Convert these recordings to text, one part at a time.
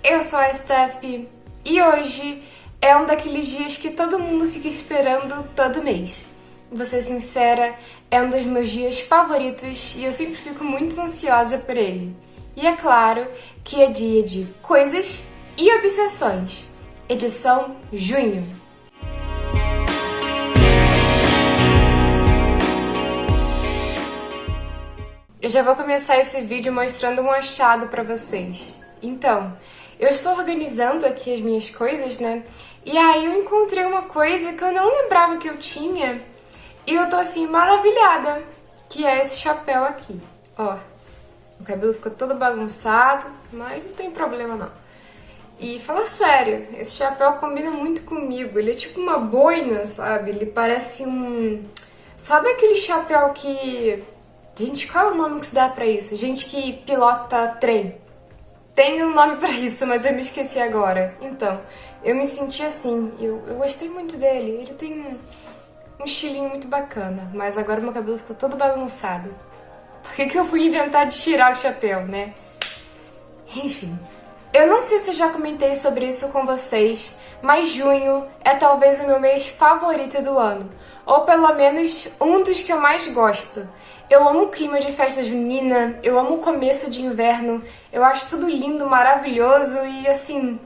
Eu sou a Steph e hoje é um daqueles dias que todo mundo fica esperando todo mês. Vou ser sincera, é um dos meus dias favoritos e eu sempre fico muito ansiosa por ele. E é claro que é dia de Coisas e Obsessões, edição junho. Eu já vou começar esse vídeo mostrando um achado pra vocês. Então, eu estou organizando aqui as minhas coisas, né? E aí eu encontrei uma coisa que eu não lembrava que eu tinha e eu tô assim maravilhada, que é esse chapéu aqui. Ó, o cabelo ficou todo bagunçado, mas não tem problema não. E fala sério, esse chapéu combina muito comigo. Ele é tipo uma boina, sabe? Ele parece um... Sabe aquele chapéu que... Gente, qual é o nome que se dá pra isso? Gente que pilota trem. Tem um nome pra isso, mas eu me esqueci agora. Então, eu me senti assim, eu gostei muito dele. Ele tem um estilinho muito bacana, mas agora meu cabelo ficou todo bagunçado. Por que eu fui inventar de tirar o chapéu, né? Enfim, eu não sei se eu já comentei sobre isso com vocês, mas junho é talvez o meu mês favorito do ano. Ou pelo menos um dos que eu mais gosto. Eu amo o clima de festa junina, eu amo o começo de inverno, eu acho tudo lindo, maravilhoso e assim,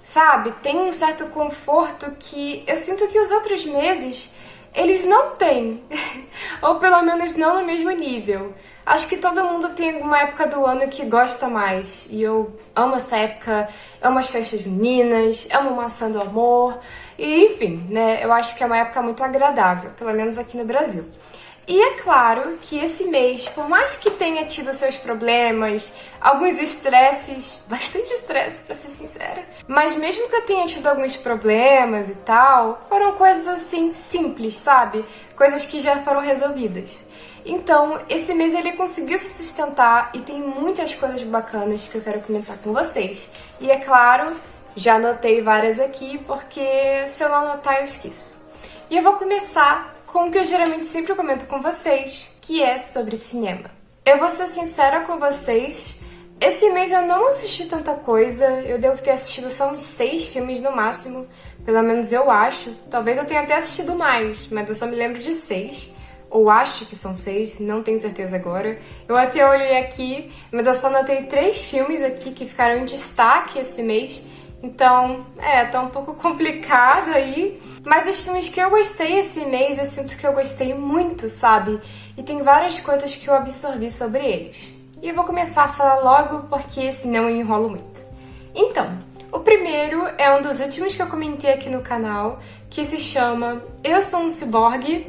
sabe, tem um certo conforto que eu sinto que os outros meses, eles não têm, ou pelo menos não no mesmo nível. Acho que todo mundo tem alguma época do ano que gosta mais, e eu amo essa época, amo as festas juninas, amo maçã do amor, e enfim, né, eu acho que é uma época muito agradável, pelo menos aqui no Brasil. E é claro que esse mês, por mais que tenha tido seus problemas, alguns estresses, bastante estresse pra ser sincera, mas mesmo que eu tenha tido alguns problemas e tal, foram coisas assim simples, sabe? Coisas que já foram resolvidas. Então, esse mês ele conseguiu se sustentar e tem muitas coisas bacanas que eu quero comentar com vocês. E é claro, já anotei várias aqui, porque se eu não anotar eu esqueço. E eu vou começar com o que eu geralmente sempre comento com vocês, que é sobre cinema. Eu vou ser sincera com vocês, esse mês eu não assisti tanta coisa, eu devo ter assistido só uns 6 filmes no máximo, pelo menos eu acho. Talvez eu tenha até assistido mais, mas eu só me lembro de 6, ou acho que são 6, não tenho certeza agora. Eu até olhei aqui, mas eu só anotei 3 filmes aqui que ficaram em destaque esse mês, então, tá um pouco complicado aí. Mas os filmes que eu gostei esse mês, eu sinto que eu gostei muito, sabe? E tem várias coisas que eu absorvi sobre eles. E eu vou começar a falar logo, porque senão eu enrolo muito. Então, o primeiro é um dos últimos que eu comentei aqui no canal, que se chama Eu Sou um Ciborgue,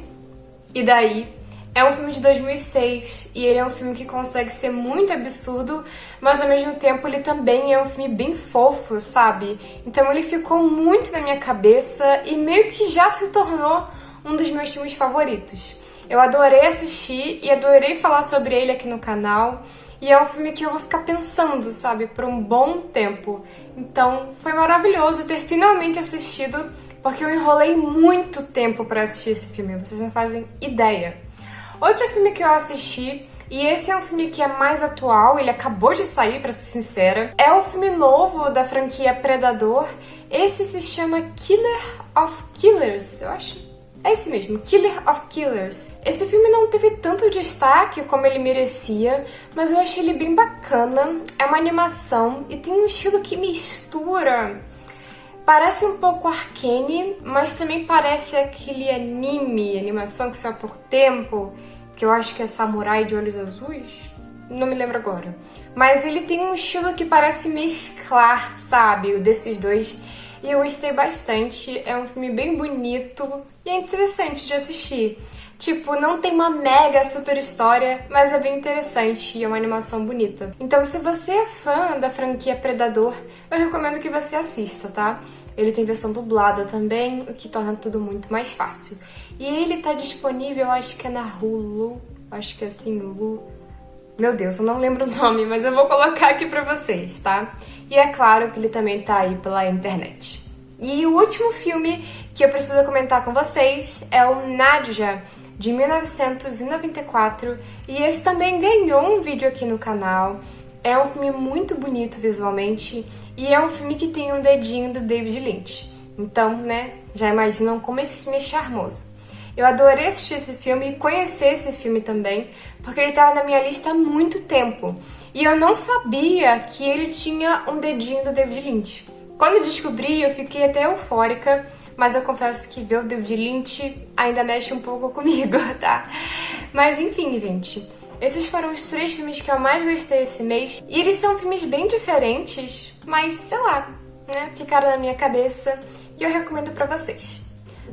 e daí... É um filme de 2006 e ele é um filme que consegue ser muito absurdo, mas ao mesmo tempo ele também é um filme bem fofo, sabe? Então ele ficou muito na minha cabeça e meio que já se tornou um dos meus filmes favoritos. Eu adorei assistir e adorei falar sobre ele aqui no canal e é um filme que eu vou ficar pensando, sabe, por um bom tempo. Então foi maravilhoso ter finalmente assistido, porque eu enrolei muito tempo pra assistir esse filme, vocês não fazem ideia. Outro filme que eu assisti, e esse é um filme que é mais atual, ele acabou de sair, pra ser sincera, é um filme novo da franquia Predador. Esse se chama Killer of Killers, eu acho. É esse mesmo, Killer of Killers. Esse filme não teve tanto destaque como ele merecia, mas eu achei ele bem bacana. É uma animação e tem um estilo que mistura... Parece um pouco Arcane, mas também parece aquele animação que saiu há pouco tempo, que eu acho que é Samurai de Olhos Azuis, não me lembro agora. Mas ele tem um estilo que parece mesclar, sabe, desses dois, e eu gostei bastante. É um filme bem bonito e é interessante de assistir. Tipo, não tem uma mega super história, mas é bem interessante e é uma animação bonita. Então, se você é fã da franquia Predador, eu recomendo que você assista, tá? Ele tem versão dublada também, o que torna tudo muito mais fácil. E ele tá disponível, eu acho que é na Hulu, acho que é assim, Hulu. Meu Deus, eu não lembro o nome, mas eu vou colocar aqui pra vocês, tá? E é claro que ele também tá aí pela internet. E o último filme que eu preciso comentar com vocês é o Nadja, de 1994, e esse também ganhou um vídeo aqui no canal. É um filme muito bonito visualmente e é um filme que tem um dedinho do David Lynch. Então, né, já imaginam como esse filme é charmoso. Eu adorei assistir esse filme e conhecer esse filme também, porque ele estava na minha lista há muito tempo. E eu não sabia que ele tinha um dedinho do David Lynch. Quando eu descobri, eu fiquei até eufórica, mas eu confesso que ver o David Lynch ainda mexe um pouco comigo, tá? Mas enfim, gente, esses foram os 3 filmes que eu mais gostei esse mês. E eles são filmes bem diferentes, mas sei lá, né? Ficaram na minha cabeça e eu recomendo pra vocês.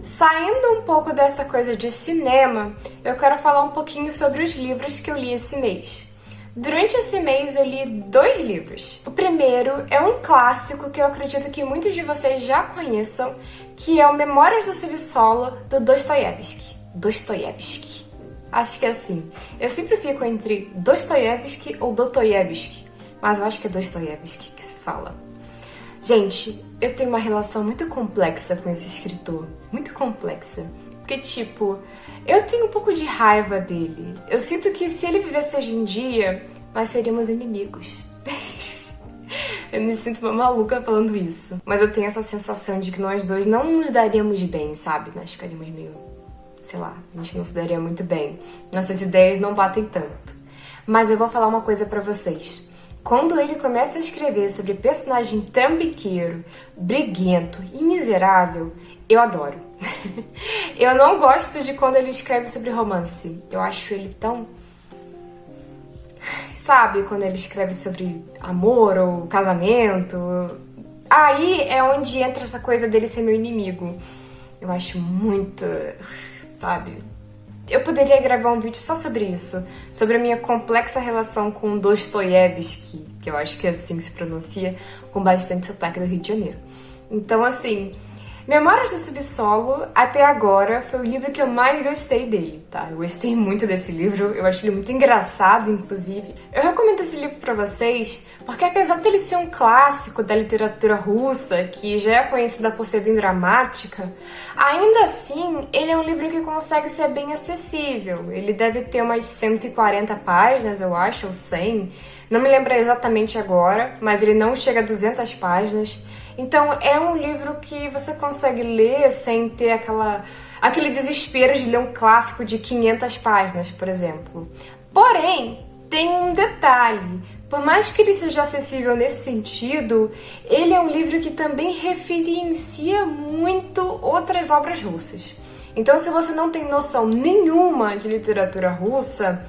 Saindo um pouco dessa coisa de cinema, eu quero falar um pouquinho sobre os livros que eu li esse mês. Durante esse mês eu li 2 livros. O primeiro é um clássico que eu acredito que muitos de vocês já conheçam, que é o Memórias do Subsolo, do Dostoiévski. Dostoiévski. Acho que é assim. Eu sempre fico entre Dostoiévski ou Dostoiévski, mas eu acho que é Dostoiévski que se fala. Gente, eu tenho uma relação muito complexa com esse escritor. Muito complexa. Porque, tipo, eu tenho um pouco de raiva dele. Eu sinto que se ele vivesse hoje em dia, nós seríamos inimigos. Eu me sinto uma maluca falando isso. Mas eu tenho essa sensação de que nós dois não nos daríamos bem, sabe? Nós ficaríamos meio... sei lá, a gente não se daria muito bem. Nossas ideias não batem tanto. Mas eu vou falar uma coisa pra vocês. Quando ele começa a escrever sobre personagem trambiqueiro, briguento e miserável, eu adoro. Eu não gosto de quando ele escreve sobre romance. Eu acho ele tão... sabe, quando ele escreve sobre amor ou casamento. Aí é onde entra essa coisa dele ser meu inimigo. Eu acho muito... sabe? Eu poderia gravar um vídeo só sobre isso, sobre a minha complexa relação com Dostoiévski, que eu acho que é assim que se pronuncia, com bastante sotaque do Rio de Janeiro. Então, assim, Memórias do Subsolo, até agora, foi o livro que eu mais gostei dele, tá? Eu gostei muito desse livro, eu acho ele muito engraçado, inclusive. Eu recomendo esse livro pra vocês, porque apesar dele ser um clássico da literatura russa, que já é conhecida por ser bem dramática, ainda assim, ele é um livro que consegue ser bem acessível. Ele deve ter umas 140 páginas, eu acho, ou 100. Não me lembro exatamente agora, mas ele não chega a 200 páginas. Então é um livro que você consegue ler sem ter aquele desespero de ler um clássico de 500 páginas, por exemplo. Porém, tem um detalhe. Por mais que ele seja acessível nesse sentido, ele é um livro que também referencia muito outras obras russas. Então, se você não tem noção nenhuma de literatura russa,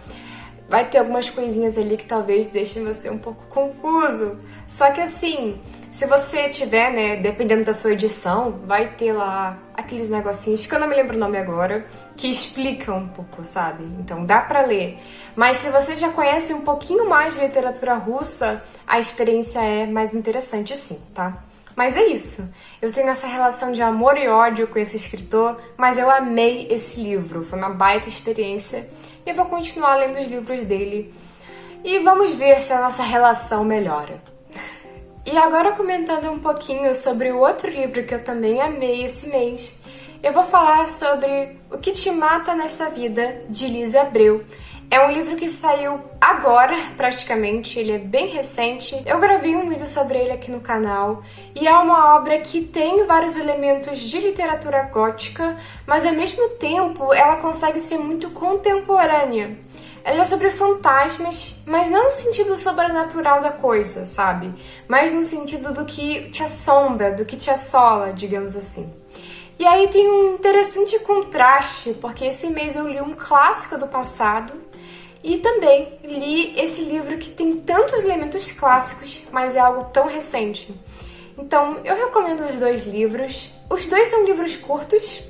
vai ter algumas coisinhas ali que talvez deixem você um pouco confuso. Só que assim, se você tiver, né, dependendo da sua edição, vai ter lá aqueles negocinhos, que eu não me lembro o nome agora, que explicam um pouco, sabe? Então dá pra ler. Mas se você já conhece um pouquinho mais de literatura russa, a experiência é mais interessante sim, tá? Mas é isso. Eu tenho essa relação de amor e ódio com esse escritor, mas eu amei esse livro. Foi uma baita experiência. E eu vou continuar lendo os livros dele. E vamos ver se a nossa relação melhora. E agora comentando um pouquinho sobre o outro livro que eu também amei esse mês, eu vou falar sobre O Que Te Mata Nesta Vida, de Lise Abreu. É um livro que saiu agora, praticamente, ele é bem recente. Eu gravei um vídeo sobre ele aqui no canal, e é uma obra que tem vários elementos de literatura gótica, mas ao mesmo tempo ela consegue ser muito contemporânea. Ela é sobre fantasmas, mas não no sentido sobrenatural da coisa, sabe? Mas no sentido do que te assombra, do que te assola, digamos assim. E aí tem um interessante contraste, porque esse mês eu li um clássico do passado e também li esse livro que tem tantos elementos clássicos, mas é algo tão recente. Então, eu recomendo os 2 livros. Os 2 são livros curtos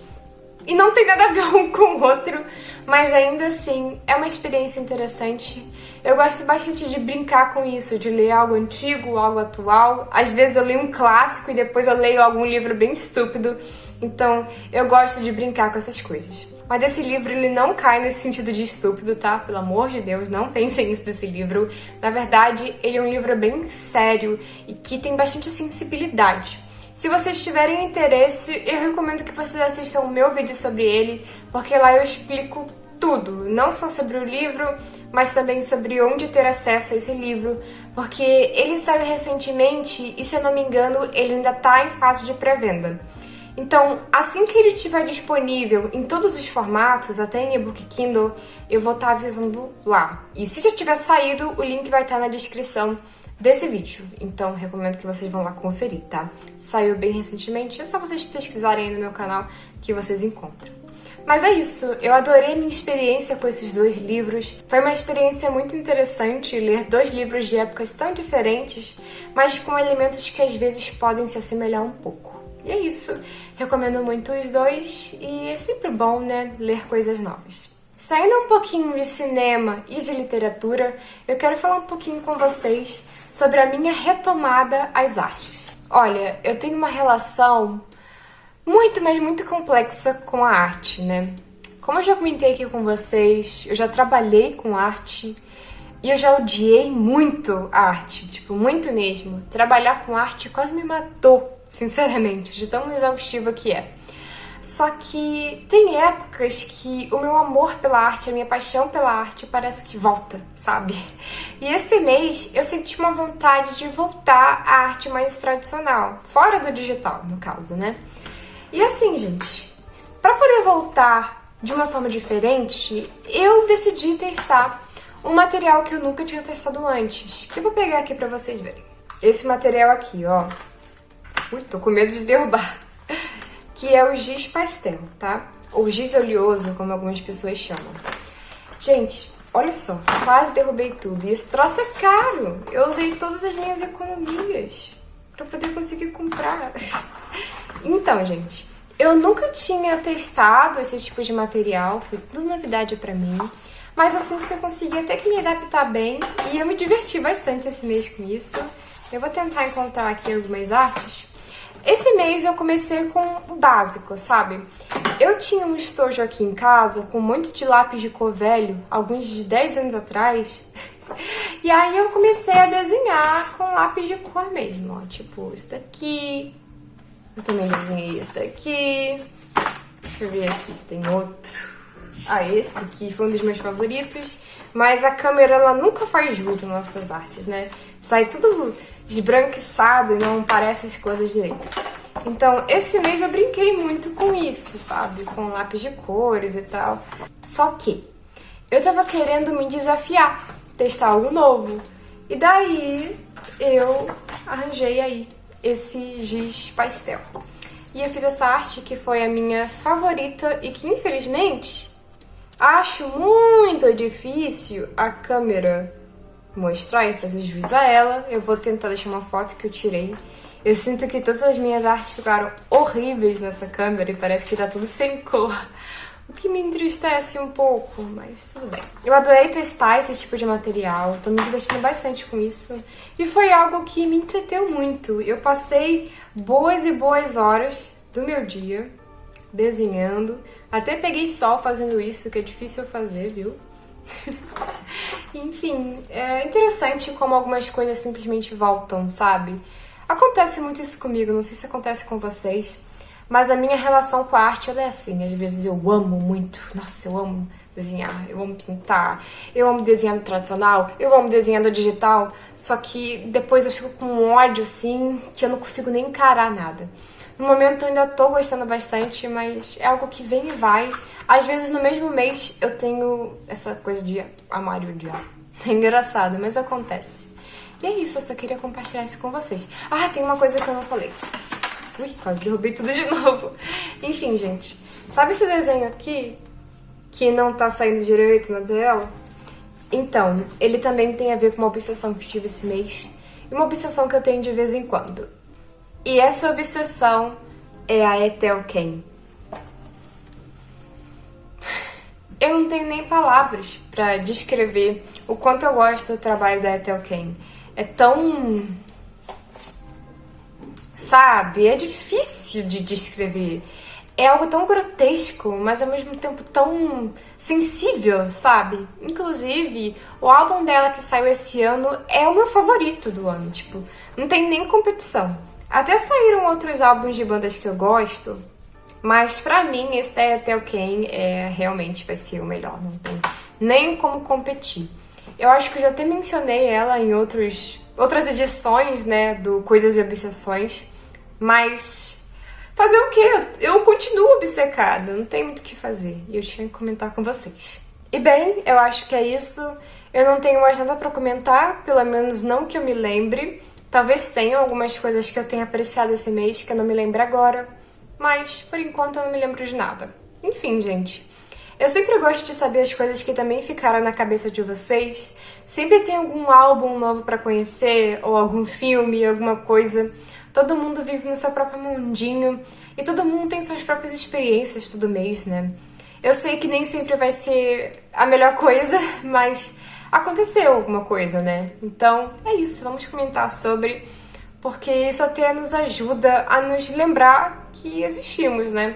e não tem nada a ver um com o outro, mas ainda assim é uma experiência interessante. Eu gosto bastante de brincar com isso, de ler algo antigo, algo atual. Às vezes eu leio um clássico e depois eu leio algum livro bem estúpido. Então eu gosto de brincar com essas coisas. Mas esse livro ele não cai nesse sentido de estúpido, tá? Pelo amor de Deus, não pensem nisso desse livro. Na verdade, ele é um livro bem sério e que tem bastante sensibilidade. Se vocês tiverem interesse, eu recomendo que vocês assistam o meu vídeo sobre ele, porque lá eu explico tudo, não só sobre o livro, mas também sobre onde ter acesso a esse livro, porque ele saiu recentemente e, se eu não me engano, ele ainda tá em fase de pré-venda. Então, assim que ele estiver disponível em todos os formatos, até em e-book Kindle, eu vou estar avisando lá. E se já tiver saído, o link vai estar na descrição desse vídeo. Então, recomendo que vocês vão lá conferir, tá? Saiu bem recentemente, é só vocês pesquisarem aí no meu canal que vocês encontram. Mas é isso, eu adorei minha experiência com esses dois livros. Foi uma experiência muito interessante ler dois livros de épocas tão diferentes, mas com elementos que às vezes podem se assemelhar um pouco. E é isso, recomendo muito os dois e é sempre bom, né, ler coisas novas. Saindo um pouquinho de cinema e de literatura, eu quero falar um pouquinho com vocês sobre a minha retomada às artes. Olha, eu tenho uma relação muito, mas muito complexa com a arte, né? Como eu já comentei aqui com vocês, eu já trabalhei com arte e eu já odiei muito a arte, tipo, muito mesmo. Trabalhar com arte quase me matou, sinceramente, de tão exaustiva que é. Só que tem épocas que o meu amor pela arte, a minha paixão pela arte parece que volta, sabe? E esse mês eu senti uma vontade de voltar à arte mais tradicional, fora do digital, no caso, né? E assim, gente, para poder voltar de uma forma diferente, eu decidi testar um material que eu nunca tinha testado antes, que eu vou pegar aqui pra vocês verem. Esse material aqui, ó. Ui, tô com medo de derrubar. Que é o giz pastel, tá? Ou giz oleoso, como algumas pessoas chamam. Gente, olha só, quase derrubei tudo. E esse troço é caro. Eu usei todas as minhas economias pra poder conseguir comprar. Então, gente, eu nunca tinha testado esse tipo de material, foi tudo novidade pra mim, mas eu sinto que eu consegui até que me adaptar bem e eu me diverti bastante esse mês com isso. Eu vou tentar encontrar aqui algumas artes. Esse mês eu comecei com o básico, sabe? Eu tinha um estojo aqui em casa com um monte de lápis de cor velho, alguns de 10 anos atrás, e aí eu comecei a desenhar com lápis de cor mesmo, ó, tipo isso daqui. Eu também desenhei esse daqui. Deixa eu ver aqui se tem outro. Ah, esse aqui foi um dos meus favoritos. Mas a câmera, ela nunca faz jus às nossas artes, né? Sai tudo esbranquiçado e não parece as coisas direito. Então, esse mês eu brinquei muito com isso, sabe? Com lápis de cores e tal. Só que eu tava querendo me desafiar, testar algo novo. E daí eu arranjei aí esse giz pastel. E eu fiz essa arte que foi a minha favorita e que, infelizmente, acho muito difícil a câmera mostrar e fazer jus a ela. Eu vou tentar deixar uma foto que eu tirei. Eu sinto que todas as minhas artes ficaram horríveis nessa câmera e parece que tá tudo sem cor. O que me entristece um pouco, mas tudo bem. Eu adorei testar esse tipo de material, tô me divertindo bastante com isso. E foi algo que me entreteu muito. Eu passei boas e boas horas do meu dia desenhando. Até peguei sol fazendo isso, que é difícil eu fazer, viu? Enfim, é interessante como algumas coisas simplesmente voltam, sabe? Acontece muito isso comigo, não sei se acontece com vocês. Mas a minha relação com a arte, ela é assim. Às vezes eu amo muito. Nossa, eu amo desenhar, eu amo pintar, eu amo desenhar no tradicional, eu amo desenhar no digital. Só que depois eu fico com um ódio, assim, que eu não consigo nem encarar nada. No momento eu ainda tô gostando bastante, mas é algo que vem e vai. Às vezes no mesmo mês eu tenho essa coisa de amar e odiar. É engraçado, mas acontece. E é isso, eu só queria compartilhar isso com vocês. Ah, tem uma coisa que eu não falei. Ui, quase derrubei tudo de novo. Enfim, gente. Sabe esse desenho aqui? Que não tá saindo direito na tela? Então, ele também tem a ver com uma obsessão que eu tive esse mês. E uma obsessão que eu tenho de vez em quando. E essa obsessão é a Ethel Cain. Eu não tenho nem palavras pra descrever o quanto eu gosto do trabalho da Ethel Cain. É tão... sabe? É difícil de descrever. É algo tão grotesco, mas ao mesmo tempo tão sensível, sabe? Inclusive, o álbum dela que saiu esse ano é o meu favorito do ano, tipo, não tem nem competição. Até saíram outros álbuns de bandas que eu gosto, mas pra mim esse da Ethel Cain realmente vai ser o melhor, não tem nem como competir. Eu acho que eu já até mencionei ela em outros outras edições, né, do Coisas e Obsessões, mas fazer o quê? Eu continuo obcecada, não tem muito o que fazer, e eu tinha que comentar com vocês. E bem, eu acho que é isso. Eu não tenho mais nada pra comentar, pelo menos não que eu me lembre. Talvez tenha algumas coisas que eu tenha apreciado esse mês que eu não me lembro agora, mas por enquanto eu não me lembro de nada. Enfim, gente, eu sempre gosto de saber as coisas que também ficaram na cabeça de vocês. Sempre tem algum álbum novo pra conhecer, ou algum filme, alguma coisa. Todo mundo vive no seu próprio mundinho e todo mundo tem suas próprias experiências todo mês, né? Eu sei que nem sempre vai ser a melhor coisa, mas aconteceu alguma coisa, né? Então é isso, vamos comentar sobre, porque isso até nos ajuda a nos lembrar que existimos, né?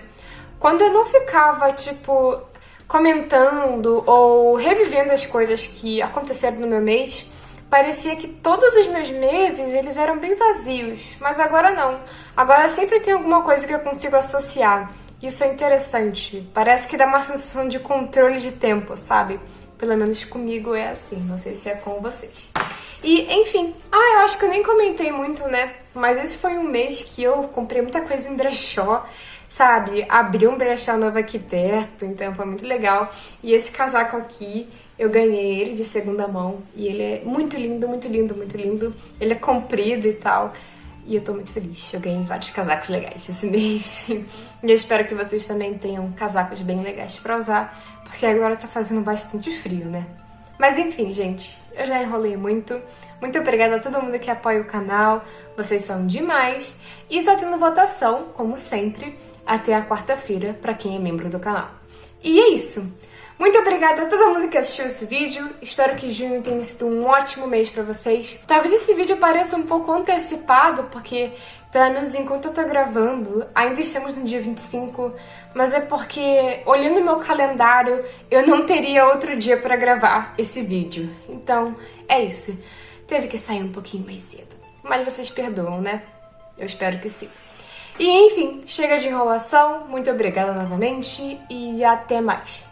Quando eu não ficava, tipo, comentando ou revivendo as coisas que aconteceram no meu mês, parecia que todos os meus meses eles eram bem vazios, mas agora não. Agora sempre tem alguma coisa que eu consigo associar. Isso é interessante, parece que dá uma sensação de controle de tempo, sabe? Pelo menos comigo é assim, não sei se é com vocês. E, enfim, eu acho que eu nem comentei muito, né? Mas esse foi um mês que eu comprei muita coisa em brechó, sabe? Abri um brechó novo aqui perto, então foi muito legal. E esse casaco aqui, eu ganhei ele de segunda mão. E ele é muito lindo, muito lindo, muito lindo. Ele é comprido e tal. E eu tô muito feliz. Eu ganhei vários casacos legais esse mês. E eu espero que vocês também tenham casacos bem legais pra usar, porque agora tá fazendo bastante frio, né? Mas enfim, gente, eu já enrolei muito. Muito obrigada a todo mundo que apoia o canal. Vocês são demais. E tá tendo votação, como sempre, até a quarta-feira pra quem é membro do canal. E é isso. Muito obrigada a todo mundo que assistiu esse vídeo. Espero que junho tenha sido um ótimo mês pra vocês. Talvez esse vídeo pareça um pouco antecipado, porque, pelo menos enquanto eu tô gravando, ainda estamos no dia 25, mas é porque, olhando meu calendário, eu não teria outro dia pra gravar esse vídeo. Então, é isso. Teve que sair um pouquinho mais cedo. Mas vocês perdoam, né? Eu espero que sim. E, enfim, chega de enrolação. Muito obrigada novamente e até mais.